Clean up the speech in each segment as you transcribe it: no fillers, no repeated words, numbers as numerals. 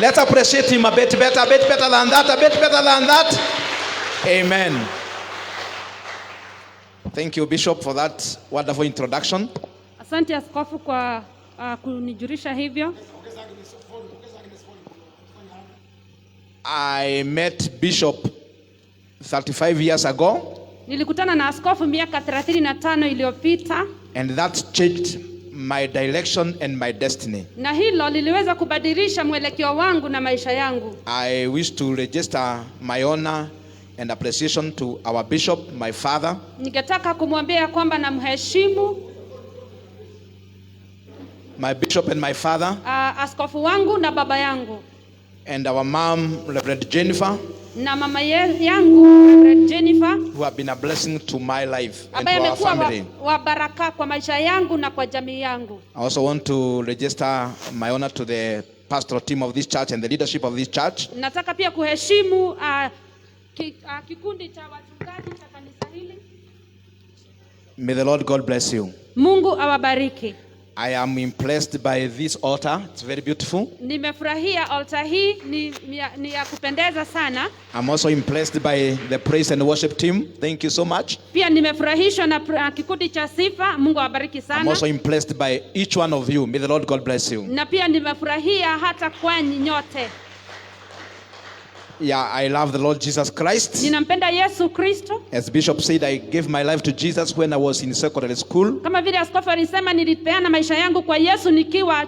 Let's appreciate him a bit better than that, a bit better than that. Amen. Thank you, Bishop, for that wonderful introduction. Asante askofu kwa kunijulisha hivyo. I met Bishop 35 years ago. Nilikutana na askofu miaka 35 iliyopita. And that changed my direction and my destiny. Na hilo liliweza kubadilisha mwelekeo wangu na maisha yangu. I wish to register my honor and appreciation to our bishop, my father. Ningetaka kumwambia kwamba namheshimu my bishop and my father. Askofu wangu na baba yangu. And our mom, Reverend Jennifer. Na mama yangu, Reverend Jennifer. Who have been a blessing to my life and to our family. Wa baraka kwa maisha yangu na kwa jamii yangu. I also want to register my honor to the pastoral team of this church and the leadership of this church. Nataka pia kuheshimu kikundi cha wachungaji cha kanisa hili. May the Lord God bless you. Mungu awabariki. I am impressed by this altar. It's very beautiful. Nimefurahia altar hii, ni ya kupendeza sana. I'm also impressed by the praise and worship team. Thank you so much. Pia nimefurahishwa na kikundi cha sifa. Mungu awabariki sana. I'm also impressed by each one of you. May the Lord God bless you. Na pia nimefurahia hata kwa nyote. Yeah, I love the Lord Jesus Christ. Ninampenda Yesu Kristo. As Bishop said, I gave my life to Jesus when I was in secondary school. Kama vile askofu alisema nilipeana maisha yangu kwa Yesu nikiwa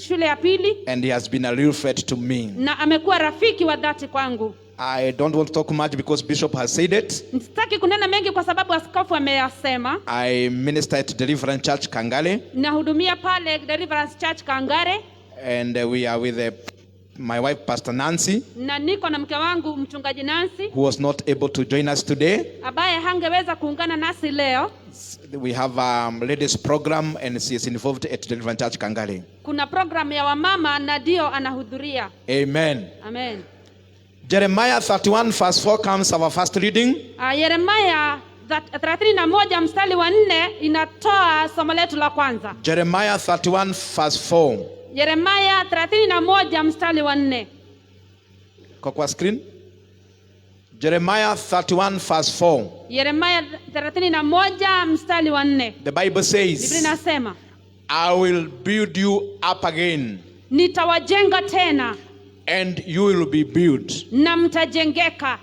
shule ya pili. And he has been a real friend to me. Na amekuwa rafiki wa dhati kwangu. I don't want to talk much because Bishop has said it. Sitaki kunena mengi kwa sababu askofu ameyasema. I minister at Deliverance Church Kangale. Nahudumia pale Deliverance Church Kangare. And we are with my wife, Pastor Nancy, na niko na mke wangu mchungaji Nancy, who was not able to join us today. Abaye hangeweza kuungana nasi leo. We have a ladies program and she is involved at Deliverance Church Kangale. Kuna program ya wamama na ndio anahudhuria. Amen. Amen. Jeremiah 31 verse 4 comes our first reading. Yeremia 31 mstari wa 4 inatoa somo letu la kwanza. Jeremiah 31 verse 4. Yeremia 31 mstari wa 4. Kwa screen. Jeremiah 31 verse 4. Yeremia 31 mstari wa 4. The Bible says, Biblia inasema, I will build you up again. Nitawajenga tena. And you will be built. Na mtajengeka.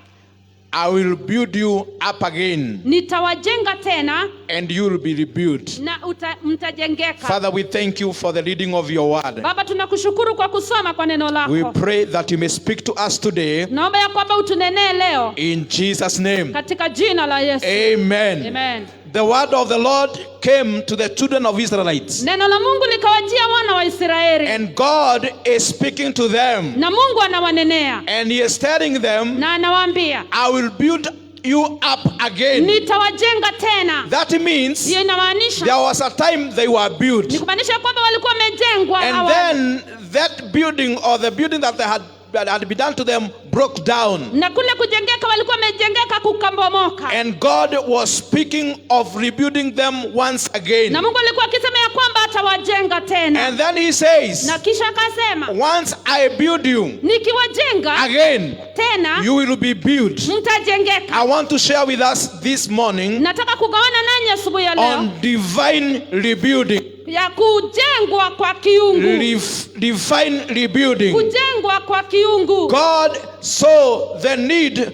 I will build you up again. Nitawajenga tena. And you will be rebuilt. Na mtajengeka. Father, we thank you for the reading of your word. Baba, tunakushukuru kwa kusoma kwa neno lako. We pray that you may speak to us today. Naomba ya kwamba utunenee leo. In Jesus' name. Katika jina la Yesu. Amen. Amen. The word of the Lord came to the children of Israelites. Neno la Mungu likawajia wana wa Israeli. And God is speaking to them. Na Mungu anawanenea. And he is telling them, na anawaambia, I will build you up again. Nitawajenga tena. That means inamaanisha there was a time they were built. Ni kumaanisha kwamba walikuwa wamejengwa. And then that building or the building that they had been done to them broke down. Na kule kujengeka walikuwa wamejengeka kukambomoka. And God was speaking of rebuilding them once again. Na Mungu alikuwa akisema ya kwamba atawajenga tena. And then he says, na kisha akasema, once I build you nikiwajenga again, tena you will be built. Mtajengeka. I want to share with us this morning nataka kugawana nanyi asubuhi ya leo on divine rebuilding. Ya kujengwa kwa kiungu. Divine rebuilding. Kujengwa kwa kiungu. God saw the need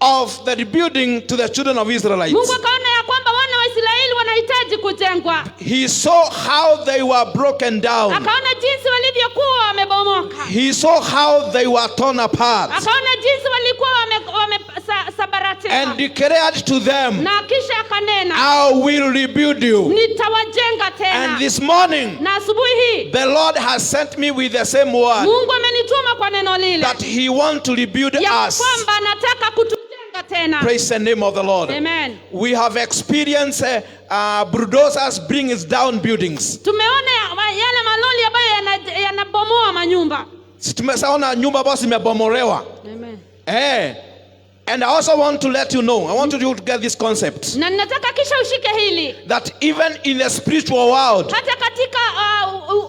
of the rebuilding to the children of Israelites. Mungu akaona ya kwamba wana wa Israeli wanahitaji kujengwa. He saw how they were broken down. Akaona jinsi walivyokuwa wamebomoka. He saw how they were torn apart. Akaona jinsi walikuwa wamesabaratika. And declared to them, na kisha akanena, I will rebuild you. Nitawajenga tena. And this morning, na asubuhi hii, the Lord has sent me with the same word. Mungu amenituma kwa neno lile. That he wants to rebuild ya us. kwamba anataka kutujenga tena. Praise the name of the Lord. Amen. We have experienced bulldozers bring down buildings. Tumeona yale maloli ambayo yanabomoa manyumba. Tumeona nyumba ambazo zimebomolewa. Amen. And I also want to let you know, I want you to get this concept. Na nataka kisha ushike hili. That even in the spiritual world, hata katika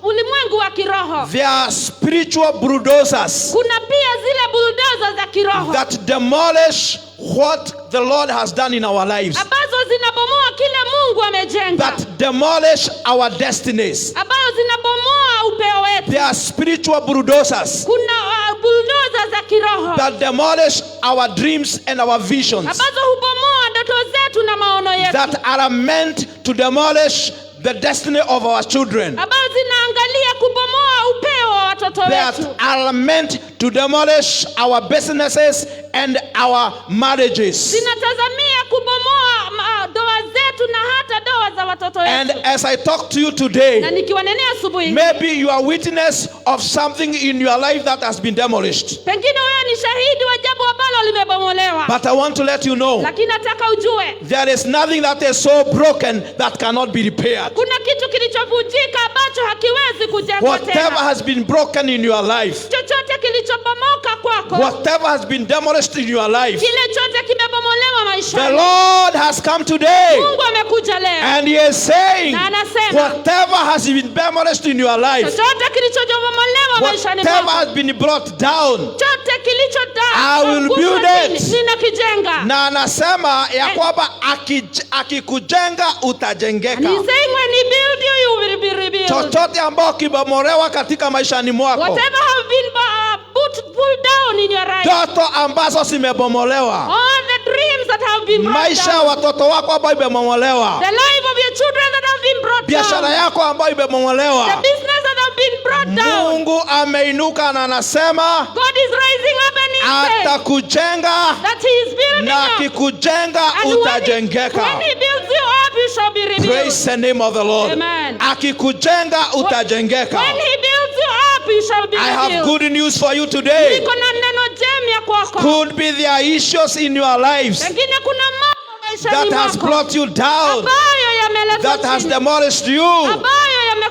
ulimwengu wa kiroho. There are spiritual bulldozers Kuna pia zile bulldozer za kiroho that demolish what the Lord has done in our lives, ambazo zinabomoa kile Mungu amejenga, that demolish our destinies. ambazo zinabomoa upeo wetu. There are spiritual bulldozers Kuna bulldozer za kiroho that demolish our dreams and our visions, ambazo hubomoa ndoto zetu na maono yetu, that are meant to demolish the destiny of our children, ambazo zinaangalia kubomoa upeo wa watoto that wetu, are meant to demolish our businesses and our marriages. zinatazamia kubomoa ndoa zetu na hata ndoa za watoto And wetu. as I talk to you today, Na nikiwanenea asubuhi, maybe you are witness of something in your life that has been demolished. pengine wewe ni shahidi wa jambo ambalo limebomolewa, But I want to let you know, lakini nataka ujue there is nothing that is so broken that cannot be repaired. kuna kitu kilichovunjika ambacho hakiwezi kujengwa Whatever tena. has been broken in your life, Chochote kilichobomoka kwako, whatever has been demolished in your life, kile chote kimebomolewa the maishani, Lord has come today Mungu amekuja leo and He is saying, na anasema whatever has been demolished in your life, chochote kilichobomolewa maishani whatever mwako, has been brought down, chote I will build it. ninakijenga. na anasema ya kwamba akikujenga utajengeka. And he's saying when he build you, you will be rebuilt. Chochote ambao kibomolewa katika maishani mwako, Whatever have been pulled down in your life, ndoto ambazo zimebomolewa, all the dreams that have been brought maisha ya down, watoto wako ambayo imebomolewa, the life of your children that have been brought biashara down, yako ambayo the imebomolewa, business that have been brought down, Mungu ameinuka na anasema God is rising up and he says atakujenga, that he is building na up. akikujenga And utajengeka. when he builds you up, you shall be rebuilt. Praise the name of the Lord. Amen. Akikujenga utajengeka. When he builds you up, you shall be I have rebuilt. good news for you today. Niko na neno jema kwako. Could be there are issues in your lives Pengine kuna mambo maishani that has mwako brought you down, ambayo yameleta that has chini, demolished you. ambayo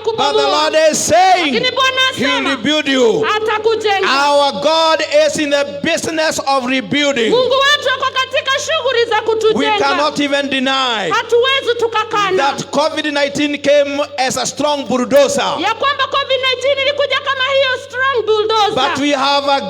But the yamekubomoa. Lord is saying, Lakini Bwana He will asema rebuild you. atakujenga. Our God is in the business of rebuilding. Mungu wetu ako katika shughuli za We kutujenga. cannot even deny Hatuwezi tukakana that COVID-19 came as a strong bulldozer. ya kwamba COVID-19 ilikuja kama hiyo strong bulldozer. But we have a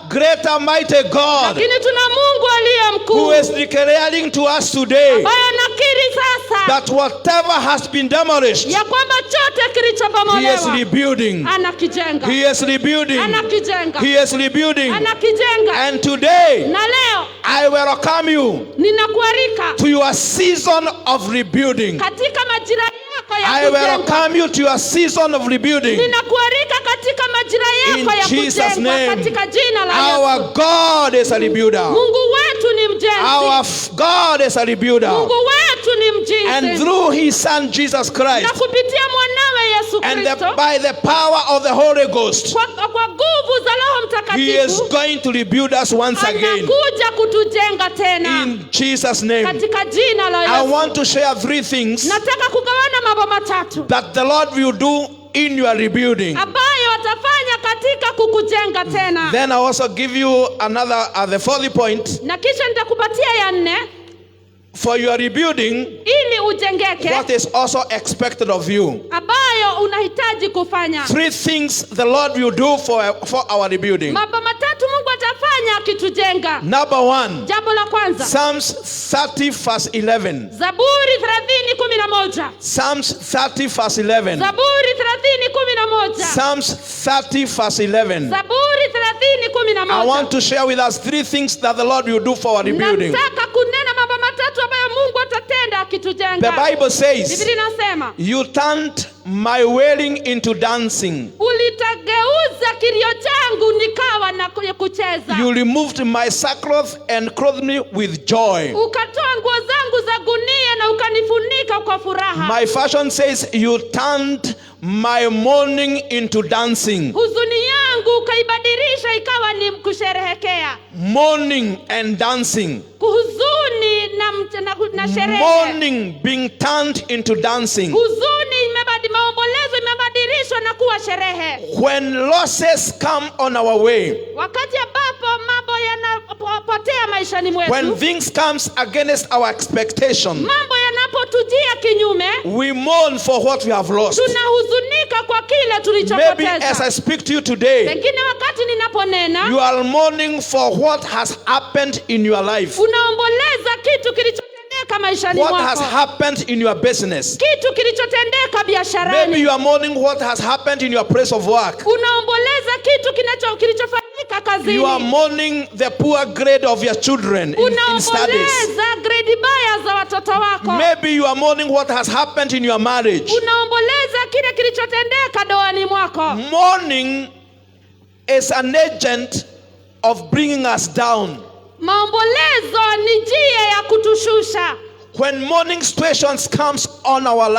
greater mighty God Lakini tuna Mungu aliye who mkuu is declaring to us today ambaye anakiri sasa that whatever has been demolished, ya kwamba chote He is kilichobomolewa rebuilding. anakijenga. He is rebuilding. Anakijenga. He is rebuilding. Anakijenga. And today, Na leo I welcome you ninakualika to your season of rebuilding. katika majira yako ya I kujenga. welcome you to your season of rebuilding. Ninakualika katika majira In yako ya Jesus' kujengwa name. katika jina la Our Yesu. God is a rebuilder. Mungu wetu ni Our mjenzi. God is a rebuilder. Mungu wetu ni And mjenzi. through His Son Jesus Na Christ, kupitia mwanawe Yesu and Kristo by the power of the Holy Ghost, kwa nguvu za Roho He is Mtakatifu going to rebuild us once again. anakuja kutujenga tena In Jesus' name. katika jina la I Yesu. want to share 3 things Nataka kugawana mambo matatu that the Lord will do in your rebuilding. ambayo atafanya katika kukujenga tena. Then I also give you another, the 4th point. Na kisha nitakupatia ya 4 For your rebuilding, ili ujengeke, what is also expected of you. ambayo unahitaji kufanya. 3 things the Lord will do for our rebuilding. Mambo matatu Mungu atafanya akitujenga. Number 1, Jambo la kwanza, Psalms 30 verse 11. Zaburi 30:11. Psalms 30 verse 11. Zaburi 30:11. Psalms 30 verse 11. Zaburi 30:11. I want to share with us 3 things that the Lord will do for our rebuilding. Nataka kunena mambo matatu ambayo Mungu atatenda akitujenga. The Bible says, Biblia inasema, you turned my wailing into dancing. ulitageuza kilio changu nikawa na kucheza. You removed my sackcloth and clothed me with joy. Ukatoa nguo zangu za gunia na ukanifunika kwa furaha. My fashion says, you turned my mourning into dancing. Huzuni yangu ukaibadilisha ikawa ni kusherehekea. Mourning and dancing. Huzuni na sherehe. Mourning being turned into dancing. Huzuni maombolezo imebadilishwa na kuwa sherehe. When losses come on our way, Wakati ambapo mambo yanapotea maishani mwetu, when things comes against our expectation, mambo yanapotujia kinyume, we mourn for what we have lost. tunahuzunika kwa kile Maybe tulichopoteza. as I speak to you today, Pengine wakati ninaponena, you are mourning for what has happened in your life, unaomboleza kitu kilichotendeka maishani what has mwako, happened in your business. kitu kilichotendeka Maybe biasharani. you are mourning what has happened in your place of work. Unaomboleza kitu kilichofanyika You are kazini. mourning the poor grade of your children in studies. Unaomboleza grade baya za watoto wako. Maybe you are mourning what has happened in your marriage. Unaomboleza kile kilichotendeka doani mwako. Mourning is an agent of bringing us down. Maombolezo ni njia ya kutushusha. When mourning situations comes in our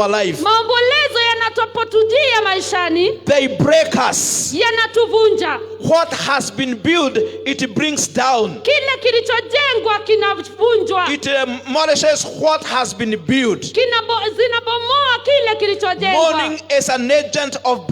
life, Maombolezo yanatopotujia maishani, they break us. yanatuvunja. What has been built, it brings down. Kile kilichojengwa kinavunjwa. It demolishes what has been built. Zinabomoa kile kilichojengwa. Mourning is an agent of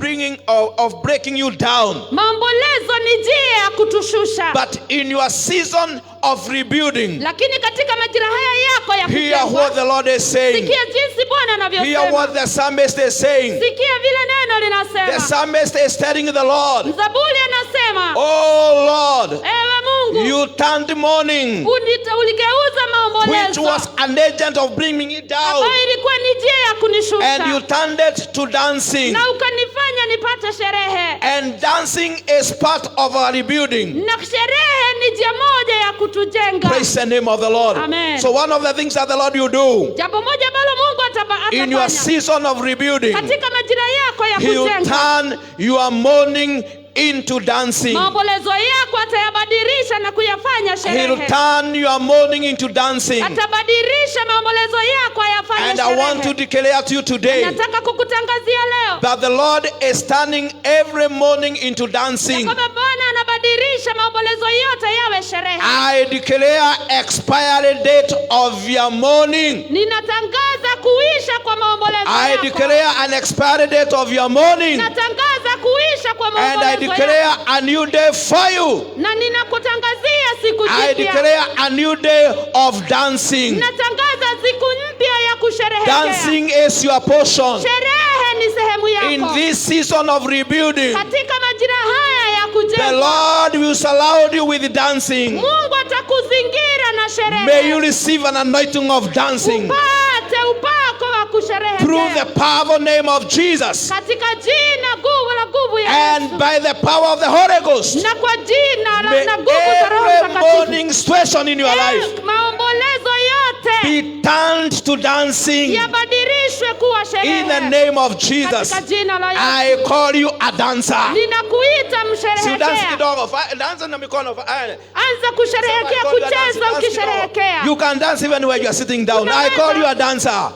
breaking you down. Maombolezo ni njia ya kutushusha. But in your season of rebuilding, Lakini katika majira haya yako ya hear what the Lord is saying. sikia jinsi Bwana Hear anavyosema. what the psalmist is saying. Sikia vile neno The linasema. psalmist is telling the Lord, Zaburi anasema, oh Lord, ewe Mungu, you turned mourning, uligeuza which maombolezo was an agent of bringing it down, ambayo ilikuwa ni njia ya and you kunishusha, turned it to dancing. na ukanifanya nipate sherehe. And dancing is part of our rebuilding. Na sherehe ni njia moja ya kutujenga. Praise the name of the Lord. Amen. So one of the things that the Lord will do Jambo moja ambalo Mungu in your atafanya season of rebuilding, katika majira yako ya He will kujenga, turn your mourning into dancing. maombolezo yako atayabadilisha na kuyafanya He will sherehe. turn your mourning into dancing. Atabadilisha maombolezo yako ayafanye And I want to sherehe. declare to you today Nataka kukutangazia leo that the Lord is turning every mourning into ya dancing. kwamba Bwana anabadilisha maombolezo yote yawe sherehe. I declare expiry date of your mourning. Ninatangaza kuisha kwa maombolezo I yako. declare an expiry date of your mourning. Natangaza kuisha kwa And I maombolezo declare yako. a new day for you. Na ninakutangazia siku I jipya. declare a new day of dancing. Natangaza siku mpya ya kusherehekea. Dancing is your portion. Sherehe ni sehemu In yako. this season of rebuilding, Katika majira haya ya the kujenga, Lord will surround you with dancing. Mungu atakuzingira na May you sherehe. receive an anointing of dancing Upate upako wa through the kusherehekea. powerful name of Jesus Katika jina nguvu ya and Yesu. by the power of the Holy Ghost. Na kwa jina May na nguvu za Roho every Mtakatifu. morning situation in your life Maombolezo yote be turned to dancing yabadilishwe kuwa sherehe. in the name of Jesus. Katika jina la Yesu. I call you a dancer. Ninakuita Si dance msherehekea. kidogo, dance na mikono. Anza kusherehekea, kucheza ukisherehekea. You can dance even when you are sitting down. I call you a dancer.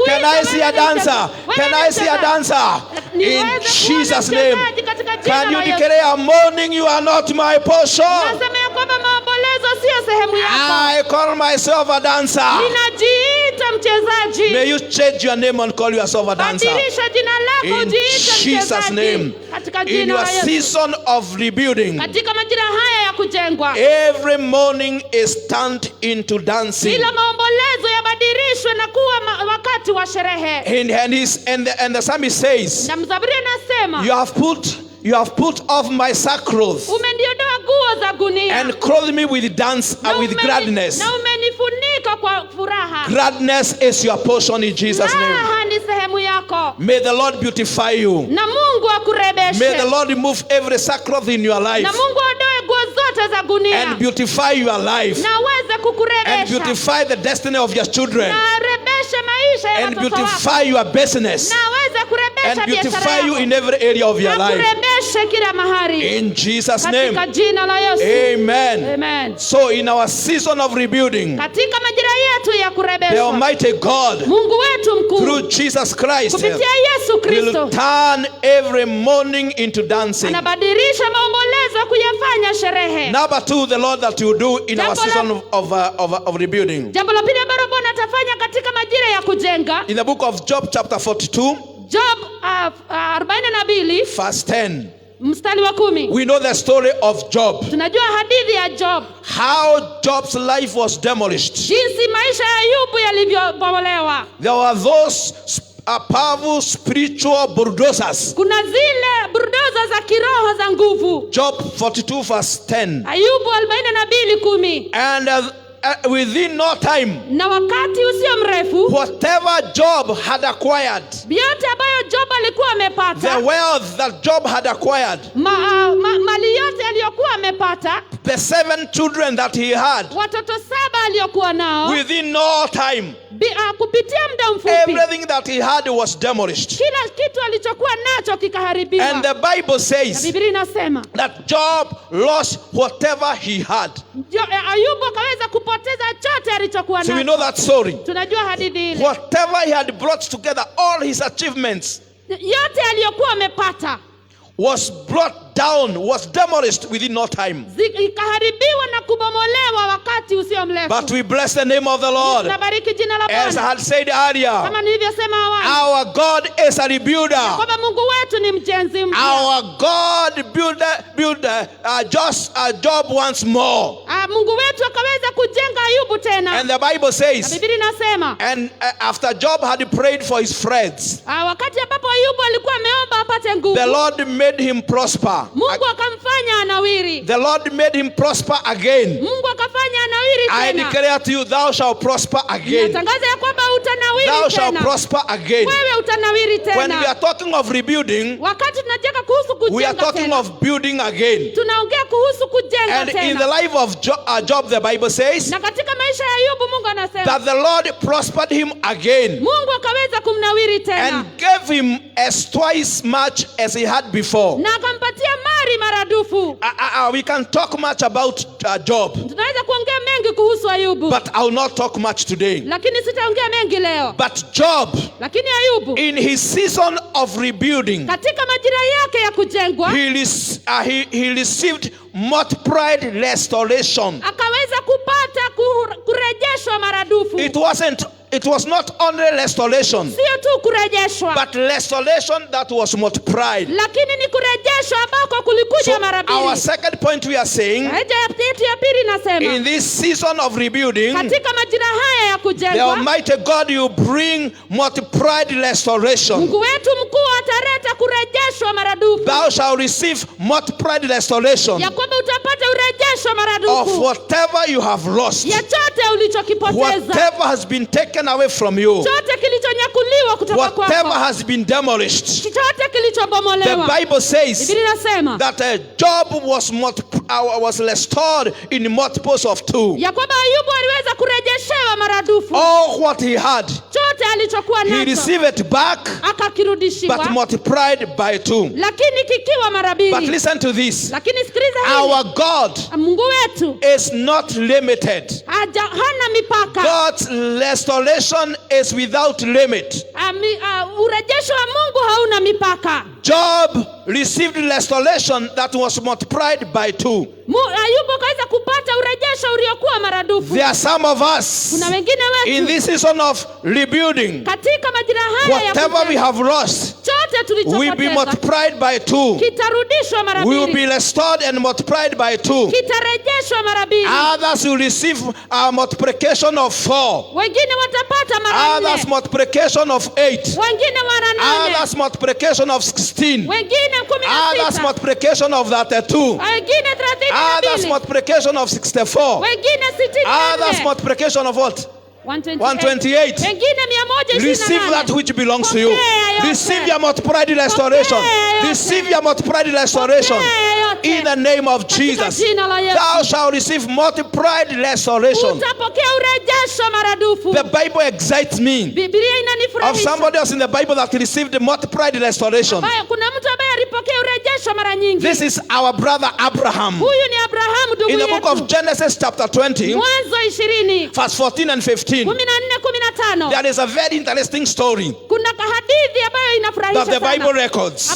Can I see a dancer? Can I see a dancer? In Jesus' name. Can you declare morning you are not my portion? Nasema ya kwamba maombolezo sio sehemu yako. I call myself a dancer. Ninajiita mchezaji. May you change your name and call yourself a dancer. Badilisha jina lako In ujiite Jesus' name. mchezaji. Katika In jina your la Yesu. season of rebuilding, Katika majira haya ya kujengwa, every morning is turned into dancing. kila maombolezo yabadilishwe na kuwa wakati wa sherehe. And the psalmist says, Na mzaburi anasema, you have put off my sackcloth umeniondoa nguo za gunia and clothed me with dance with gladness. na umenifunika kwa furaha. Gladness is your portion in Jesus' name. Raha ni sehemu yako. May the Lord beautify you. Na Mungu akurebeshe. May the Lord remove every sackcloth in your life Na Mungu aondoe nguo zote za gunia. and beautify your life Na aweze and kukurebesha. beautify the destiny of your children Na arebeshe maisha ya and watoto beautify wako. your business Na aweze kurebesha and biashara beautify you yako. in every area of your Na life. kurebeshe kila mahali. In Jesus' name. Katika jina la Yesu. Amen. Amen. So in our season of rebuilding, Katika majira yetu ya the kurebeshwa, Almighty God, Mungu wetu mkuu through Jesus Christ, kupitia Yesu Kristo will turn every morning into dancing. anabadilisha maombolezo kuyafanya sherehe. Number 2, the Lord that you do in our Jambo la- season of rebuilding. Jambo la pili ambalo Bwana atafanya katika majira ya kujenga, In the book of Job chapter 42, Job 42 verse 10. Mstari wa 10. We know the story of Job. Tunajua hadithi ya Job. How Job's life was demolished. Jinsi maisha ya Ayubu yalivyobomolewa. There were those powerful spiritual bulldozers. Kuna zile bulldozer za kiroho za nguvu. Job 42 verse 10. Ayubu 42:10. And within no time, na wakati usio mrefu, whatever Job had acquired, yote ambayo Job alikuwa amepata, the wealth that Job had acquired, mali yote aliyokuwa amepata, the 7 children that he had, watoto 7 aliyokuwa nao, within no time, kupitia muda mfupi, everything that he had was demolished. Kila kitu alichokuwa nacho kikaharibiwa. And the Bible says Biblia inasema that Job lost whatever he had. Ayubu akaweza kupoteza chote alichokuwa nacho. So we know that story. Tunajua hadithi ile. Whatever he had brought together, all his achievements, yote aliyokuwa amepata, was brought down, was demolished within no time. Ikaharibiwa na kubomolewa wakati usio mrefu. But we bless the name of the Lord. Tunabariki jina la Bwana. As I had said earlier, kama nilivyosema awali, our God is a rebuilder. kwamba Mungu wetu ni mjenzi mpya. Our God builder just Job once more. Mungu wetu akaweza kujenga Ayubu tena. And the Bible says, Biblia inasema, and after Job had prayed for his friends, wakati ambapo Ayubu alikuwa ameomba apate nguvu, the Lord made him prosper. Mungu akamfanya anawiri. The Lord made him prosper again. Mungu akafanya anawiri tena. I declare to you, thou shalt prosper again. Natangaza ya kwamba utanawiri Thou tena. shalt prosper again. Wewe utanawiri tena. When we are talking of rebuilding, wakati tunajeka kuhusu kujenga we are talking tena, of building again. tunaongea kuhusu kujenga And tena. in the life of Job, the Bible says na katika maisha ya Ayubu Mungu anasema that the Lord prospered him again. Mungu akaweza kumnawiri tena. And gave him as twice much as he had before. Na akampatia mali maradufu. We can talk much about Job. Tunaweza kuongea mengi kuhusu Ayubu. But I will not talk much today. Lakini sitaongea mengi leo. But Job, lakini Ayubu, in his season of rebuilding, katika majira yake ya kujengwa, he received multiplied restoration. Akaweza kupata kurejeshwa maradufu. It was not only restoration, sio tu kurejeshwa, but restoration that was multiplied. Lakini ni kurejeshwa ambako kulikuja mara mbili. Our second point we are saying, ya pili nasema, in this season of rebuilding, katika majira haya ya kujengwa, the Almighty God will bring multiplied restoration. Mungu wetu mkuu ataleta kurejeshwa maradufu. Thou shalt receive multiplied restoration. Ya kwamba utapata urejesho maradufu. Of whatever you have lost. Ya chote ulichokipoteza. Whatever has been taken away from you. Chote kilichonyakuliwa kutoka kwako. Whatever has been demolished. Chote kilichobomolewa. The Bible says that Job was restored in multiples of 2. Ya kwamba Ayubu aliweza kurejeshewa maradufu. All what he had, chote alichokuwa nacho, he received it back, akakirudishiwa, but multiplied by 2. Lakini kikiwa mara mbili. But listen to this. Lakini sikiliza hili. Our God Mungu wetu is not limited. Hana mipaka. God's restoration is without limit. Urejesho wa Mungu hauna mipaka. Job received restoration that was multiplied by 2. Ayubu kaweza kupata urejesho uliokuwa maradufu. There are some of us, kuna wengine wetu, in this season of rebuilding, katika majira haya whatever we have lost will be multiplied by 2. Kitarudishwa mara mbili. We will be restored and multiplied by 2. Kitarejeshwa mara mbili. Others will receive a multiplication of 4. Wengine watapata mara 4. Others multiplication of 8. Wengine mara 8. Others multiplication of 16. Wengine 16. Others multiplication of 32. Wengine 32. Others multiplication of 64. Wengine 64. Others multiplication of what? 128. Receive that which belongs to you. Receive your multiplied restoration. Receive your multiplied restoration. In the name of Jesus. Thou shalt receive multiplied restoration. The Bible excites me of somebody else in the Bible that received multiplied restoration. This is our brother Abraham. In the book of Genesis chapter 20, verse 14 and 15. There is a very interesting story that the Bible records.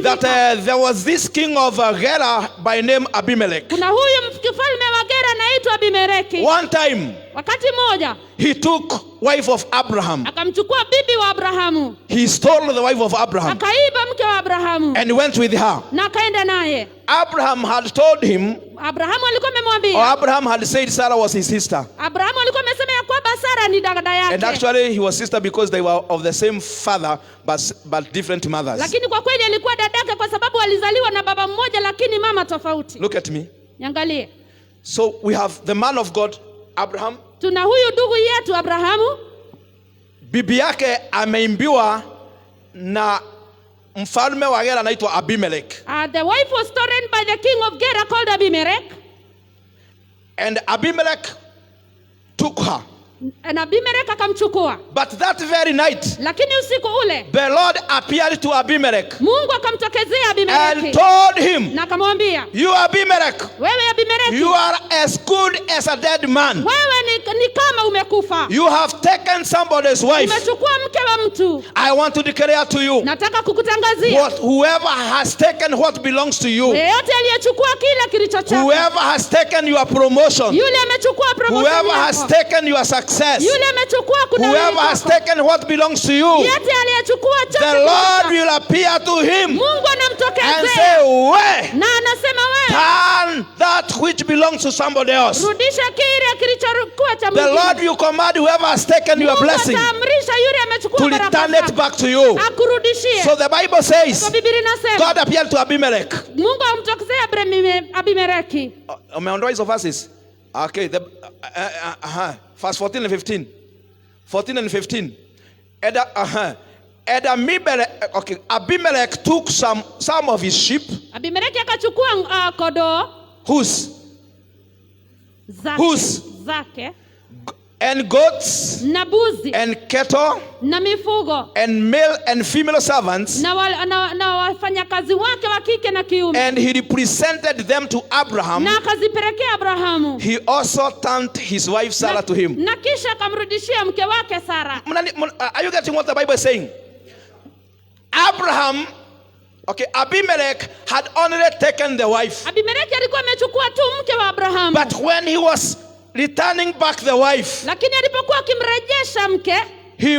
That there was this king of Gerar by name Abimelech. Kuna huyu mfalme wa Gera anaitwa Abimeleki. One time, Wakati mmoja he took wife of Abraham. akamchukua bibi wa Abrahamu. He stole the wife of Abraham Akaiba mke wa Abrahamu and went with her. na akaenda naye. Abraham had told him, Abrahamu alikuwa or amemwambia, Abraham had said Sarah was his sister. Abrahamu alikuwa amesema ya kwamba Sara ni dada And yake. actually, he was sister because they were of the same father, but different mothers. Lakini kwa kweli alikuwa dadake kwa sababu walizaliwa na baba mmoja lakini mama tofauti. Look at me. Niangalie. So we have the man of God, Abraham. Tuna huyu ndugu yetu Abrahamu. Bibi yake ameimbiwa na mfalme wa Gera anaitwa Abimelech. The wife was stolen by the king of Gera called Abimelech. And Abimelech took her. Na Abimelech akamchukua. But that very night, Lakini usiku ule the Lord appeared to Abimelech Mungu akamtokezea and Abimeleki told him, na akamwambia, you Abimelech, wewe Abimeleki, you are as good as a dead man. wewe ni kama umekufa. You have taken somebody's wife. Umechukua mke wa mtu. I want to declare to you, Nataka kukutangazia, whoever has taken what belongs to you, yeyote aliyechukua kile kilicho chako, whoever has taken your promotion, yule amechukua promotion whoever has yako, taken your success, yule amechukua whoever has taken what belongs to you, yote aliyechukua the chote Lord kilicho will appear to him Mungu and anamtokezea say, where? na anasema wewe Turn that which belongs to somebody else. rudisha kile kilichokuwa cha The Mungu. Lord will command whoever has taken your Mungu blessing ataamrisha yule to amechukua baraka return it zako back to you. akurudishie. So the Bible says, Kwa Biblia inasema God appeared to Abimelech. Mungu amtokezea Abimeleki. Umeondoa hizo verses? Okay, verse 14 and 15. 14 and 15. And Abimelech took some of his sheep. Abimeleki akachukua kondoo Whose? zake And goats na mbuzi and cattle na mifugo and male and female servants. na wafanyakazi wake wa kike na kiume, And he represented them to Abraham. na akazipelekea Abrahamu. He also turned his wife Sarah to him. Na kisha akamrudishia mke wake Sara. Are you getting what the Bible is saying? Abimelech had only taken the wife. Abimeleki alikuwa amechukua tu mke wa Abrahamu. But when he was returning back the wife, Lakini alipokuwa akimrejesha mke, he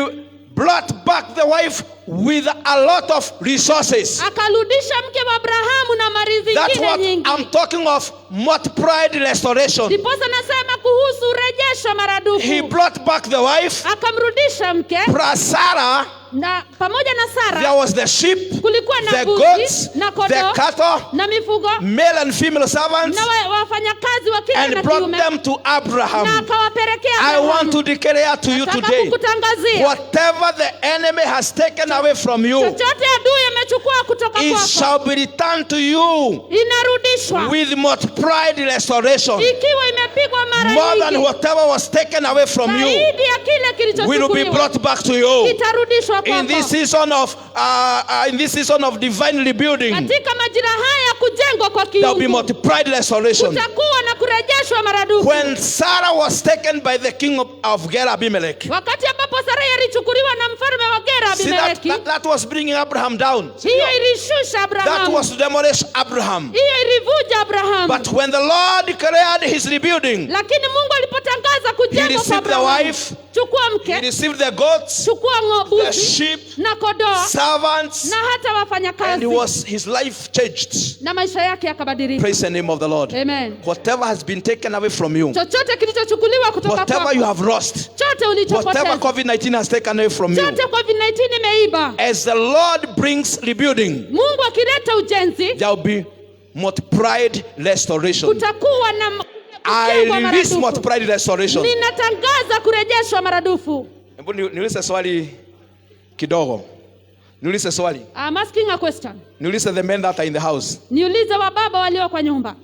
brought back the wife with a lot of resources. akarudisha mke wa Abrahamu na mali That's zingine what nyingi. I'm talking of, multiplied restoration. Ndiposa nasema kuhusu urejesho maradufu. He brought back the wife, Akamrudisha mke plus Sarah. na pamoja na There Sara was the sheep, kulikuwa na the mbuzi goats, na the kondoo cattle, na mifugo male and female servants, na wafanyakazi wa kike and na brought kiume, them to na Abraham. akawapelekea I want Abrahamu. to declare to you Nataka today, kukutangazia, whatever the enemy has taken away from you, chochote adui amechukua kutoka it kwako shall be returned to you inarudishwa with multiplied restoration. ikiwa imepigwa mara More than nyingi. whatever was taken away from you Zaidi ya kile will be kilichochukuliwa brought back to you. kitarudishwa In this kwako. season of divine rebuilding, Katika majira haya ya kujengwa kwa there will be kiungu multiplied restoration. kutakuwa na kurejeshwa maradufu. When Sarah was taken by the king of Gera, Abimelech, Wakati ambapo Sara alichukuliwa na mfalme wa Gera see Abimeleki, that was bringing Abraham down. hiyo ilishusha That Abrahamu, was to demolish Abraham. hiyo ilivuja Abrahamu. But when the Lord declared his rebuilding, Lakini Mungu alipotangaza he kujengwa kwa received the Abrahamu, wife, chukua he mke, received the goats, chukua the ng'ombe sheep, na kondoo servants, na hata and wafanyakazi, his life changed. na maisha yake yakabadilika. Praise the name of the Lord. Amen. Whatever has been taken away from you, Chochote kilichochukuliwa kutoka whatever you kwako, have lost, chote whatever ulichopoteza, COVID-19 has taken away from you, chote COVID-19 imeiba, as the Lord brings rebuilding, Mungu akileta ujenzi, there will be multiplied restoration. kutakuwa na I kujengwa release maradufu. multiplied restoration. Ninatangaza kurejeshwa maradufu. Hebu niulize swali kidogo. Niulize swali. I'm asking a question. Niulize the men that are in the house. Niulize wababa walio kwa nyumba.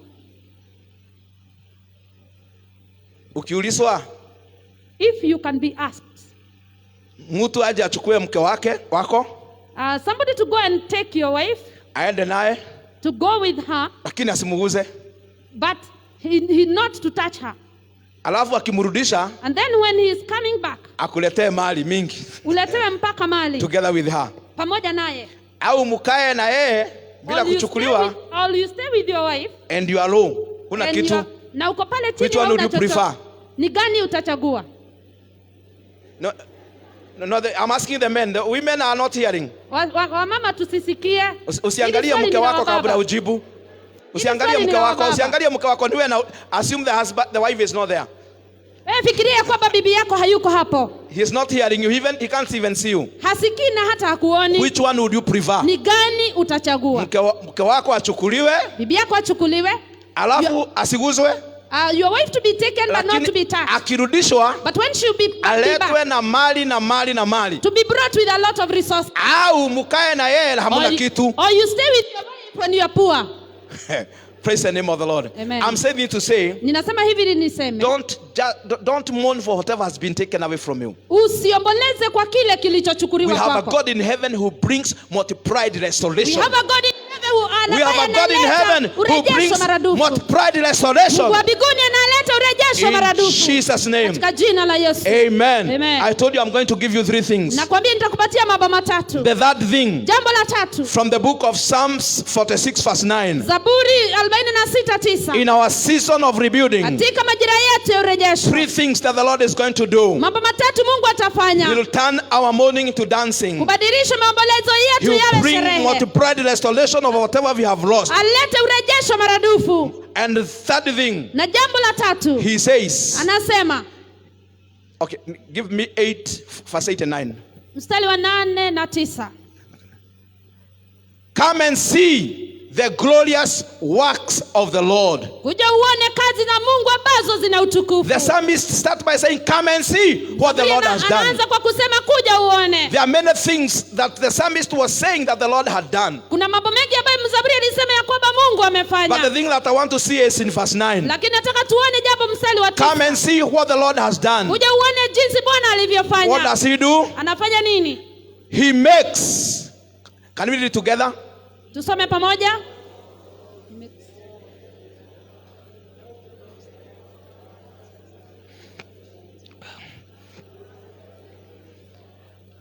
Ukiulizwa, If you can be asked, mtu aje achukue mke wako, somebody to go and take your wife, aende naye, to go with her, lakini asimuguze. but he not to touch her. Alafu akimrudisha, And then when he is coming back, akuletee mali mingi uletewe mpaka mali together with her. pamoja naye. Au mkae na yeye bila Or you kuchukuliwa, stay with your wife and you alone. Una and kitu. na uko pale chini, which one would you prefer? Ni gani utachagua? No, I'm asking the men. The women are not hearing. Mama tusisikie. Usiangalie mke wako kabla ujibu. Usiangalie mke wako, usiangalie mke wako ndiwe na assume the wife is not there. Fikiria kwamba bibi yako hayuko hapo. He is not hearing you, he can't even see you. Hasikii na hata hakuoni. Which one would you prefer? Ni gani utachagua? Mke wako achukuliwe, bibi yako achukuliwe, alafu asiguzwe. Your wife to be taken but not to be touched. Akirudishwa, but when she be aletwe na mali. To be brought with a lot of resources. Au mukae na yeye hamuna kitu. Or you stay with your wife when you are poor. Praise the name of the Lord. Amen. I'm saying to say, ninasema hivi niseme, don't mourn for whatever has been taken away from you. Usiomboleze kwa kile kilichochukuliwa kwako. We have a God in heaven who brings multiplied restoration. We have a God in heaven who brings multiplied restoration. Mungu wa mbinguni analeta urejesho maradufu. In Jesus' name. Katika jina la Yesu. Amen. Amen. I told you I'm going to give you 3 things. Nakwambia nitakupatia mambo matatu. The third thing. Jambo la tatu. From the book of Psalms 46 verse 9. Zaburi 46:9. In our season of rebuilding. Katika majira yetu ya urejesho. 3 things that the Lord is going to do. Mambo matatu Mungu atafanya. He will turn our mourning to dancing. Kubadilisha maombolezo yetu yawe sherehe. He will bring multiplied restoration of whatever we have lost. Alete urejesho maradufu. And the third thing. Na jambo la tatu. He says. Anasema. Okay, give me 8 verse 8 and 9. Mstari wa 8 na 9. Come and see the glorious works of the Lord. Kuja uone kazi za Mungu ambazo zina utukufu. The psalmist starts by saying, come and see what the Lord has done. Anaanza kwa kusema kuja uone. There are many things that the psalmist was saying that the Lord had done. Kuna mambo mengi ambayo mzaburi alisema ya kwamba Mungu amefanya. But the thing that I want to see is in verse 9. Lakini nataka tuone jambo mstari wa 9. Come and see what the Lord has done. Kuja uone jinsi Bwana alivyofanya. What does he do? Anafanya nini? He makes. Can we read it together? Tusome pamoja.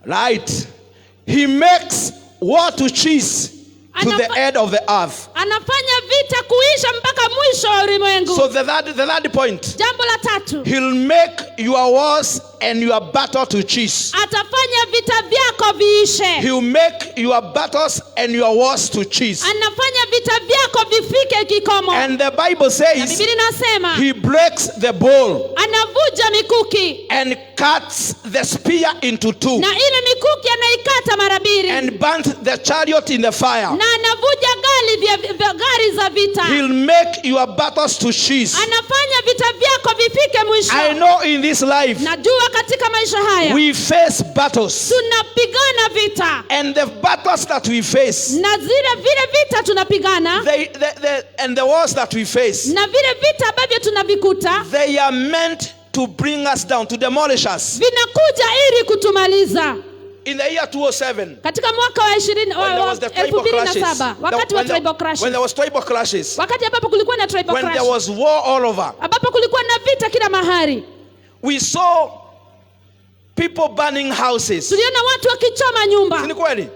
Right. He makes war to cease to the end of the earth. Anafanya vita kuisha mpaka mwisho wa ulimwengu. So the third point. Jambo la tatu. He'll make your wars and your battle to cease. Atafanya vita vyako viishe. He'll make your battles and your wars to cease. Anafanya vita vyako vifike kikomo. And the Bible says, Biblia inasema, he breaks the bow. Anavunja mikuki. And cuts the spear into 2. Na ile mikuki anaikata mara mbili. And burns the chariot in the fire. Na anavuja gari za vita. He'll make your battles to cease. Anafanya vita vyako vifike mwisho. I know in this life, najua katika maisha haya, we face battles. Tunapigana vita. And the battles that we face, na vile vita tunapigana, and the wars that we face, na vile vita ambavyo tunavikuta, they are meant to bring us down, to demolish us. Vinakuja ili kutumaliza. In the year 2007, katika mwaka wa 2007, wakati wa tribal crashes, when there was tribal clashes, wakati ambapo kulikuwa na tribal crashes, when there was war all over, ambapo kulikuwa na vita kila mahali, we saw people burning houses. Tuliona watu wakichoma nyumba. Si kweli?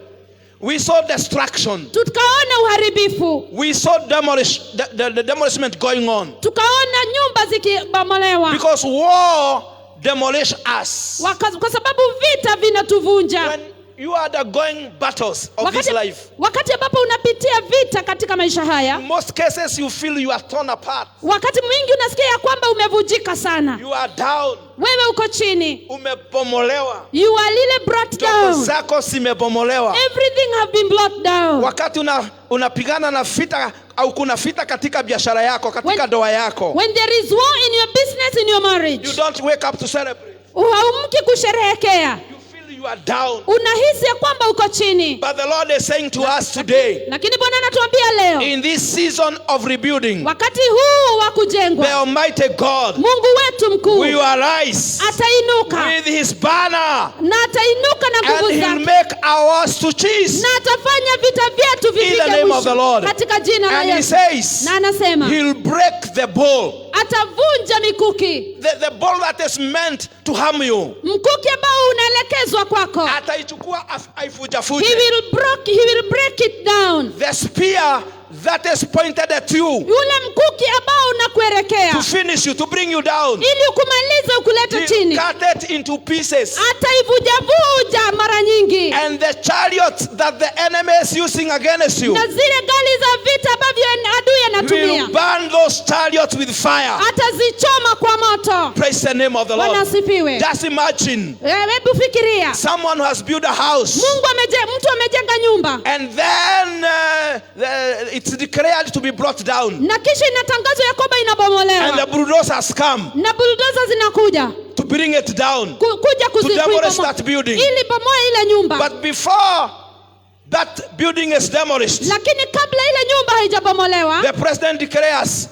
We saw destruction. Tukaona uharibifu. We saw the demolition going on. Tukaona nyumba zikibomolewa. Because war demolish us. Kwa sababu vita vinatuvunja. When you are undergoing battles of this life, wakati ambapo unapitia vita katika maisha haya, in most cases you feel you are torn apart. Wakati mwingi unasikia ya kwamba umevunjika sana. You are down. Wewe uko chini. Umebomolewa. You are really brought down. Zako zimebomolewa. Everything have been brought down. Wakati unapigana na vita au kuna vita katika biashara yako, katika ndoa yako. When there is war in your business, in your marriage, you don't wake up to celebrate. Uhaumki kusherehekea. You are down. Unahisi ya kwamba uko chini. But the Lord is saying to us today, lakini Bwana anatuambia leo, in this season of rebuilding, wakati huu wa kujengwa, the Almighty God, Mungu wetu mkuu, will arise atainuka with his banner, na atainuka na nguvu zake, and he'll make ours to cease, na atafanya vita vyetu vifike mwisho, in the name of the Lord, katika jina la Yesu. And he says, na anasema, he'll break the bow, atavunja mikuki, the bow that is meant to harm you, mkuki ambao unaelekezwa kwako, ataichukua aifuja. He will break it down. The spear that is pointed at you yule mkuki ambao unakuelekea to finish you, to bring you down. ili ukumalize ukulete chini, Cut it into pieces. ataivuja mara nyingi. And the chariots that the enemy is using against you Na zile gari za vita ambavyo adui anatumia, will burn those chariots with fire. atazichoma kwa moto. Praise the name of the Bwana Lord. asifiwe. Just imagine Hebu fikiria, someone who has built a house, mtu amejenga nyumba and then it's declared to be brought down, na kisha inatangazwa ya kwamba and the inabomolewa, bulldozers come na bulldozer zinakuja to bring it down, kuja to demolish kuibomoa that building. ili bomoa ile nyumba. But before that building is demolished, Lakini kabla ile nyumba haijabomolewa, the president declares,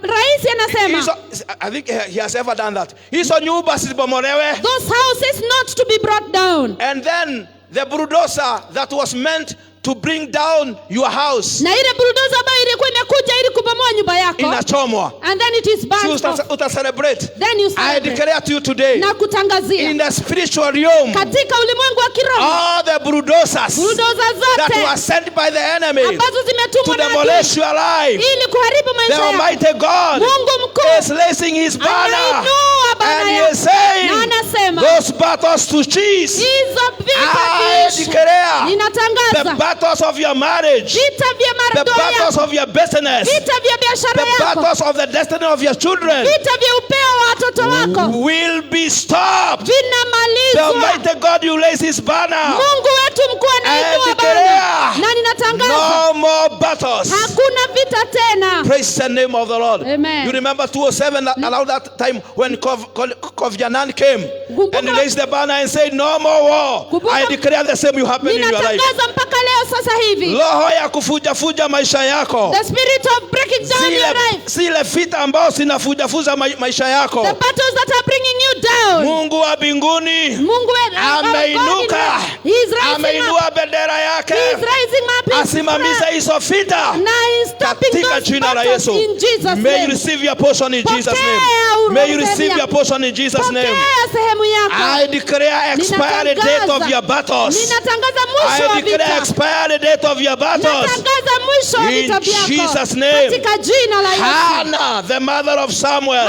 rais anasema I think he has ever done that, hizo nyumba zisibomolewe. those houses not to be brought down. And then the bulldozer that was meant to bring down your house Na ile bulldozer ambayo ilikuwa imekuja ili kubomoa nyumba yako, inachomwa. and then it is burnt off. Uta celebrate. Then you I celebrate. declare to you today, Na kutangazia in the spiritual realm, katika ulimwengu wa kiroho, all the bulldozers bulldozer that zote were sent by the enemy ambazo to zimetumwa na adui demolish your life, ili kuharibu the maisha yako, Almighty God Mungu is mkuu raising his banner, anainua bana and he yake, is saying, na anasema those battles to cease. hizo vita I viishe. declare the Ninatangaza battles of your marriage, vita vya the madoa battles yako, of your business, vita vya biashara the yako, battles of the destiny of your children vita vya upeo wa watoto wako will be stopped. The vinamalizwa. Almighty God will raise his banner. Mungu wetu mkuu anainua And bana, declare, na ninatangaza no more battles. hakuna vita tena. Praise the name of the Lord. Amen. You remember 207 around that time when Kofi Annan came and raised the banner and said, no more war. I declare the same will happen in your life. Ninatangaza mpaka leo sasa hivi, Roho ya kufuja maisha yako, the spirit of breaking down your life, zile vita ambao zinafuja maisha yako, the battles that are bringing you down, Mungu wa mbinguni Mungu wetu ameinuka, ameinua bendera yake, asimamize hizo vita katika jina la Yesu. May you receive your portion in Jesus' name. May you receive your portion in Jesus' name. I declare expiry date of your battles. I declare expiry date of your battles. In Jesus' name. Hannah, the mother of Samuel,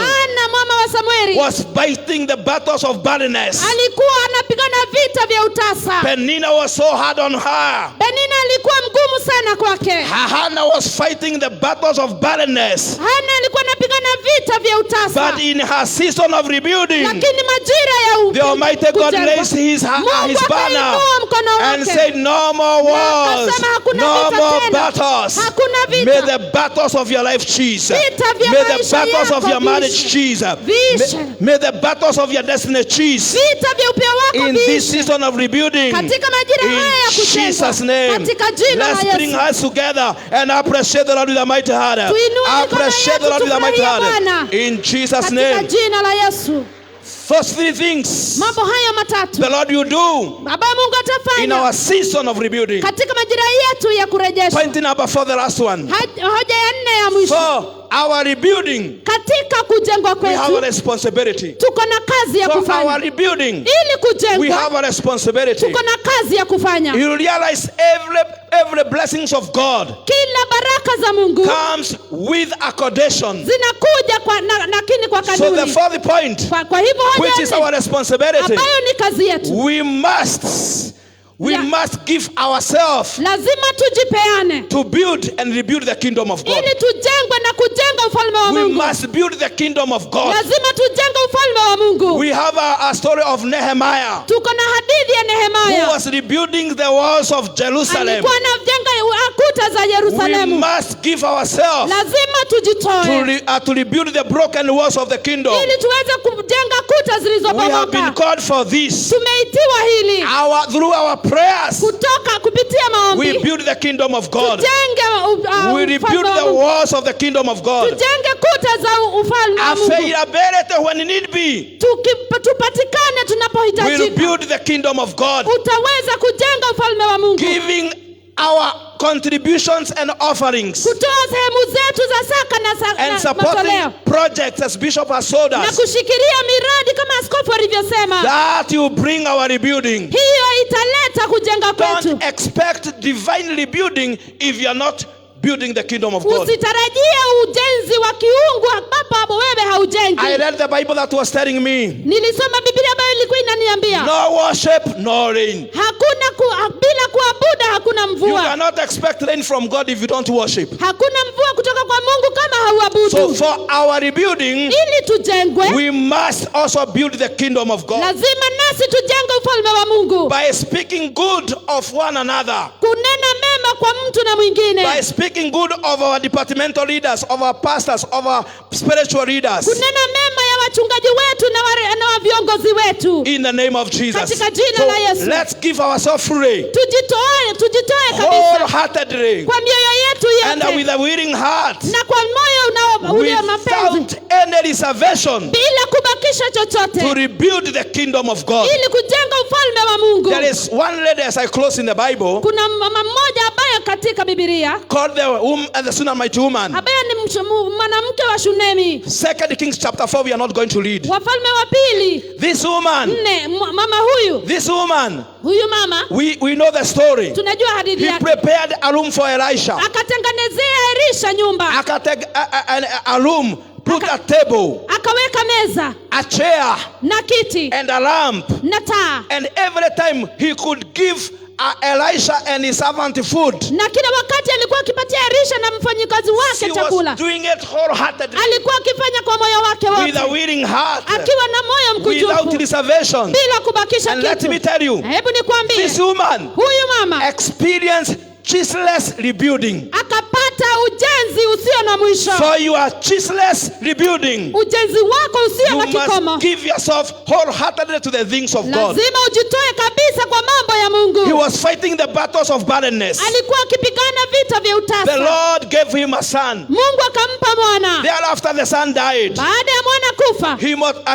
was fighting the battles of barrenness. alikuwa anapigana vita vya utasa. Penina was so hard on her. Penina alikuwa mgumu sana kwake. Hannah was fighting the battles of barrenness. Hana alikuwa anapigana vita vya utasa. But in her season of rebuilding, Lakini majira ya the Almighty God raised his banner and said, no more wars, no more battles. May the battles of your life cease. May the battles of your marriage cease. May the battles of your destiny cease. Vita vya upeo wako In this season of rebuilding, katika majira haya ya in Jesus' kucheza name, katika jina la let's bring Yesu. hands together and appreciate the Lord with a mighty heart. Tuinue Appreciate the Lord with a mighty heart. In Jesus' Katika name. jina la Yesu. Those three things Mambo haya matatu the Lord will do Baba Mungu in atafanya our season of rebuilding. katika majira yetu ya kurejesha. Point number 4, the last one. Hoja ya 4 ya mwisho. For our rebuilding, Katika kujengwa we have a kwetu responsibility. tuko na kazi ya For our kufanya. rebuilding, Ili we kujengwa have a responsibility. tuko na kazi ya kufanya. You realize every blessings of God Kila baraka za Mungu comes with accommodation. zinakuja lakini kwa So the kanuni. fourth point, Kwa hivyo which is hoja our responsibility, ambayo ni kazi yetu, we must give ourselves lazima tujipeane to build and rebuild the kingdom of God. ili tujengwe na kujenga ufalme wa We Mungu. must build the kingdom of God. Lazima tujenge ufalme wa Mungu. We have a story of Nehemiah, Tuko na hadithi ya who Nehemia. was rebuilding the walls of Jerusalem. Alikuwa anajenga kuta za We Yerusalemu. must give ourselves Lazima tujitoe to rebuild the broken walls of the kingdom. ili tuweze kujenga kuta We have been zilizobomoka. called for this. Tumeitiwa hili Through our prayers, kupitia we maombi. build the kingdom of God. Tujenge We rebuild the walls of the kingdom of God. Tujenge kuta za ufalme wa Mungu. Availability when need be. Tupatikane We tunapohitajika. rebuild the kingdom of God. Utaweza kujenga ufalme wa Mungu. Giving our contributions and offerings. Kutoa sehemu zetu za saka And na supporting matoleo. projects as Bishop has told Na us. kushikilia miradi kama askofu alivyosema. That will bring our rebuilding. Hiyo italeta kujenga kwetu. Don't expect divine rebuilding if you are not building the kingdom of God. Usitarajie ujenzi wa kiungu ambapo wewe haujengi. I read the Bible that was telling me, Nilisoma Biblia ambayo ilikuwa inaniambia, no worship, no rain. Bila kuabudu hakuna You mvua. cannot expect rain from God if you don't worship. Hakuna mvua kutoka kwa Mungu kama hauabudu. So for our rebuilding, Ili tujengwe, we must also build the kingdom of God lazima nasi tujenge ufalme wa Mungu. by speaking good of one another, Kunena mema kwa mtu na mwingine. by speaking good of our departmental leaders, of our pastors, of our spiritual leaders. Kunena mema ya wachungaji wetu na wa viongozi wetu. In the name of Jesus. Katika jina So la Yesu. let's give ourselves free, Tujitoe kabisa wholeheartedly, kwa mioyo yetu and yote with a willing heart, na kwa moyo ulio mapenzi, without any reservation, bila kubakisha chochote, to rebuild the kingdom of God. ili kujenga ufalme wa Mungu. There is one lady, as I close in the Bible, Kuna mama mmoja ambaye katika Biblia called the Shunammite woman. ambaye ni mwanamke wa Shunemi. 2 Kings chapter 4, we are not going to read. Wafalme wa pili This woman, 4, mama huyu mama, we know the story. tunajua hadithi He yake. prepared a room for Elisha. Akatengenezea Elisha nyumba, A room, put a table, akaweka meza a chair, na kiti and a lamp. na taa, And every time he could give Elisha and his servant food, na kila wakati alikuwa akipatia Elisha na mfanyikazi she wake was chakula. doing it wholeheartedly, Alikuwa akifanya kwa moyo wake with a wote, willing heart, akiwa na moyo without mkunjufu, reservation. bila kubakisha And let me kitu. tell you, Na hebu nikwambie, this woman huyu mama experienced ceaseless rebuilding. akapata ujenzi usio na mwisho. For your ceaseless rebuilding, Ujenzi wako usio you na kikomo. must give yourself wholeheartedly to the things of God. Lazima ujitoe kabisa kwa mambo ya Mungu. He was fighting the battles of barrenness. Alikuwa akipigana vita vya The utasa. Lord gave him a son. Mungu akampa mwana. Thereafter the son died. Baada ya mwana kufa,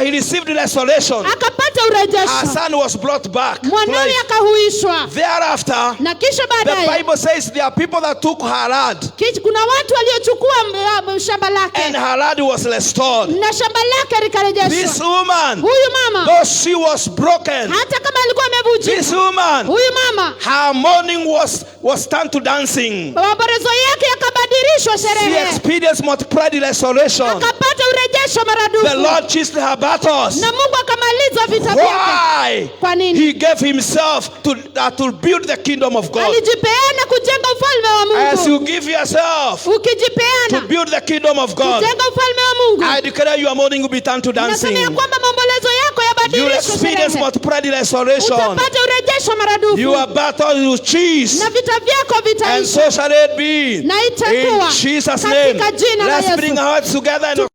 He received restoration. akapata Our urejesho. son was brought back. Mwanawe akahuishwa. Thereafter, Na kisha the baadaye Bible says there are people that took Harad, kuna watu waliochukua shamba and lake Harad was restored. na shamba lake This likarejeshwa. woman, Huyu mama though she was broken, hata kama alikuwa amevunjika, this woman, huyu mama her mourning was turned to dancing. maombolezo yake yakabadilishwa She sherehe, experienced multiplied restoration. akapata urejesho The maradufu, Lord chiseled her battles. na Mungu akamaliza vita vyake. Why? Kwa nini? He gave himself to build the kingdom of God. Alijipeana kujenga ufalme wa As Mungu. you give yourself to Ukijipeana build the kingdom of God, kujenga ufalme wa Mungu, I declare your mourning will be turned to dancing. nasema ya kwamba maombolezo yako You yabadilishwe experience sherehe. multiplied restoration. Utapata urejesho maradufu, Your battle will cease, na vita vyako and vitaisha. so shall it be. Na itakuwa In Jesus' name, katika jina la let's Yesu. bring our hearts together and